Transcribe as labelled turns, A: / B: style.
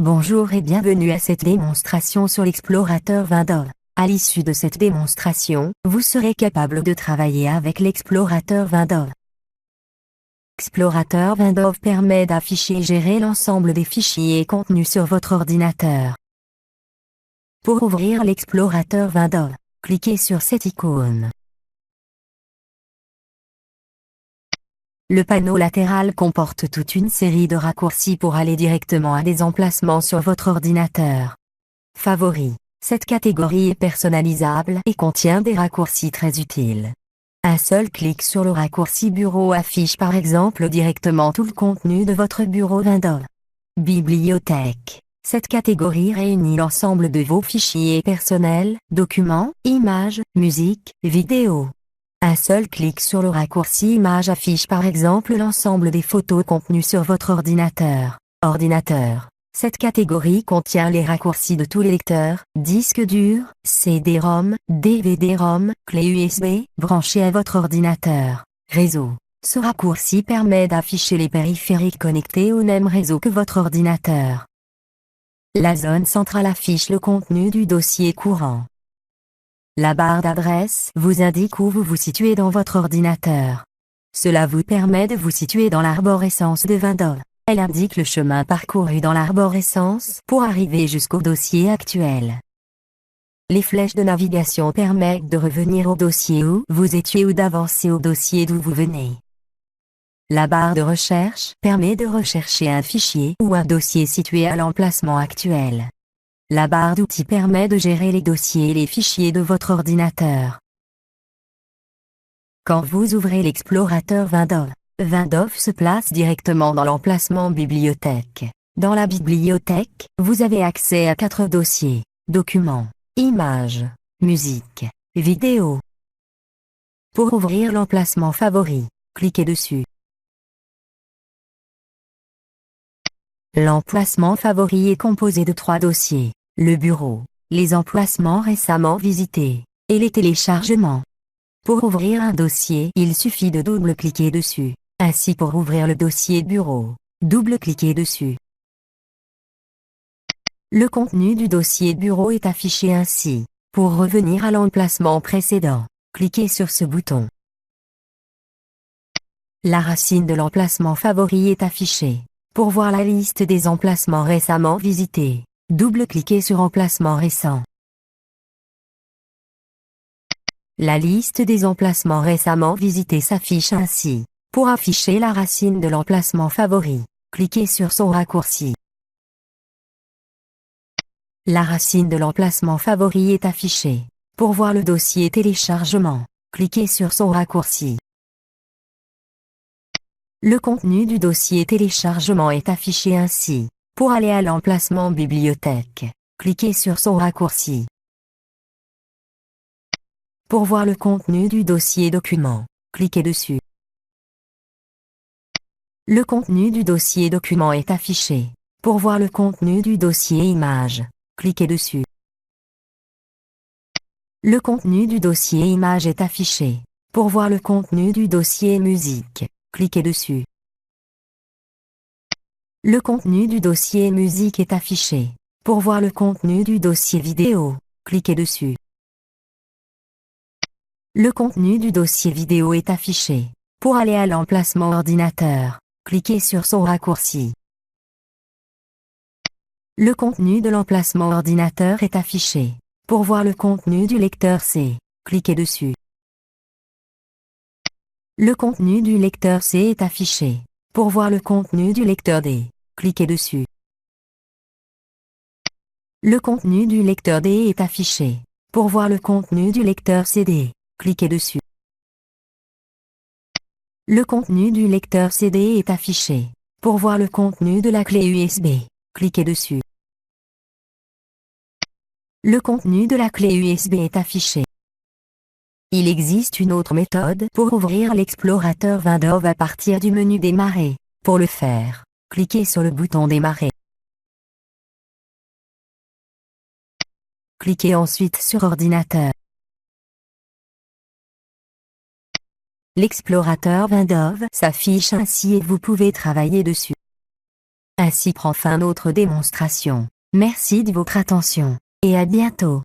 A: Bonjour et bienvenue à cette démonstration sur l'explorateur Windows. À l'issue de cette démonstration, vous serez capable de travailler avec l'explorateur Windows. L'explorateur Windows permet d'afficher et gérer l'ensemble des fichiers et contenus sur votre ordinateur. Pour ouvrir l'explorateur Windows, cliquez sur cette icône. Le panneau latéral comporte toute une série de raccourcis pour aller directement à des emplacements sur votre ordinateur. Favoris. Cette catégorie est personnalisable et contient des raccourcis très utiles. Un seul clic sur le raccourci bureau affiche par exemple directement tout le contenu de votre bureau Windows. Bibliothèque. Cette catégorie réunit l'ensemble de vos fichiers personnels, documents, images, musique, vidéos. Un seul clic sur le raccourci image affiche par exemple l'ensemble des photos contenues sur votre ordinateur. Cette catégorie contient les raccourcis de tous les lecteurs, disques durs, CD-ROM, DVD-ROM, clés USB, branchés à votre ordinateur. Réseau. Ce raccourci permet d'afficher les périphériques connectés au même réseau que votre ordinateur. La zone centrale affiche le contenu du dossier courant. La barre d'adresse vous indique où vous vous situez dans votre ordinateur. Cela vous permet de vous situer dans l'arborescence de Windows. Elle indique le chemin parcouru dans l'arborescence pour arriver jusqu'au dossier actuel. Les flèches de navigation permettent de revenir au dossier où vous étiez ou d'avancer au dossier d'où vous venez. La barre de recherche permet de rechercher un fichier ou un dossier situé à l'emplacement actuel. La barre d'outils permet de gérer les dossiers et les fichiers de votre ordinateur. Quand vous ouvrez l'explorateur Windows se place directement dans l'emplacement bibliothèque. Dans la bibliothèque, vous avez accès à 4 dossiers, documents, images, musique, vidéos. Pour ouvrir l'emplacement favori, cliquez dessus. L'emplacement favori est composé de 3 dossiers. Le bureau, les emplacements récemment visités, et les téléchargements. Pour ouvrir un dossier, il suffit de double-cliquer dessus. Ainsi pour ouvrir le dossier bureau, double-cliquez dessus. Le contenu du dossier bureau est affiché ainsi. Pour revenir à l'emplacement précédent, cliquez sur ce bouton. La racine de l'emplacement favori est affichée. Pour voir la liste des emplacements récemment visités, double-cliquez sur Emplacement récent. La liste des emplacements récemment visités s'affiche ainsi. Pour afficher la racine de l'emplacement favori, cliquez sur son raccourci. La racine de l'emplacement favori est affichée. Pour voir le dossier téléchargement, cliquez sur son raccourci. Le contenu du dossier téléchargement est affiché ainsi. Pour aller à l'emplacement bibliothèque, cliquez sur son raccourci. Pour voir le contenu du dossier document, cliquez dessus. Le contenu du dossier document est affiché. Pour voir le contenu du dossier image, cliquez dessus. Le contenu du dossier image est affiché. Pour voir le contenu du dossier musique, cliquez dessus. Le contenu du dossier musique est affiché. Pour voir le contenu du dossier vidéo, cliquez dessus. Le contenu du dossier vidéo est affiché. Pour aller à l'emplacement ordinateur, cliquez sur son raccourci. Le contenu de l'emplacement ordinateur est affiché. Pour voir le contenu du lecteur C, cliquez dessus. Le contenu du lecteur C est affiché. Pour voir le contenu du lecteur D, cliquez dessus. Le contenu du lecteur D est affiché. Pour voir le contenu du lecteur CD, cliquez dessus. Le contenu du lecteur CD est affiché. Pour voir le contenu de la clé USB, cliquez dessus. Le contenu de la clé USB est affiché. Il existe une autre méthode pour ouvrir l'explorateur Windows à partir du menu Démarrer. Pour le faire, cliquez sur le bouton Démarrer. Cliquez ensuite sur Ordinateur. L'explorateur Windows s'affiche ainsi et vous pouvez travailler dessus. Ainsi prend fin notre démonstration. Merci de votre attention, et à bientôt.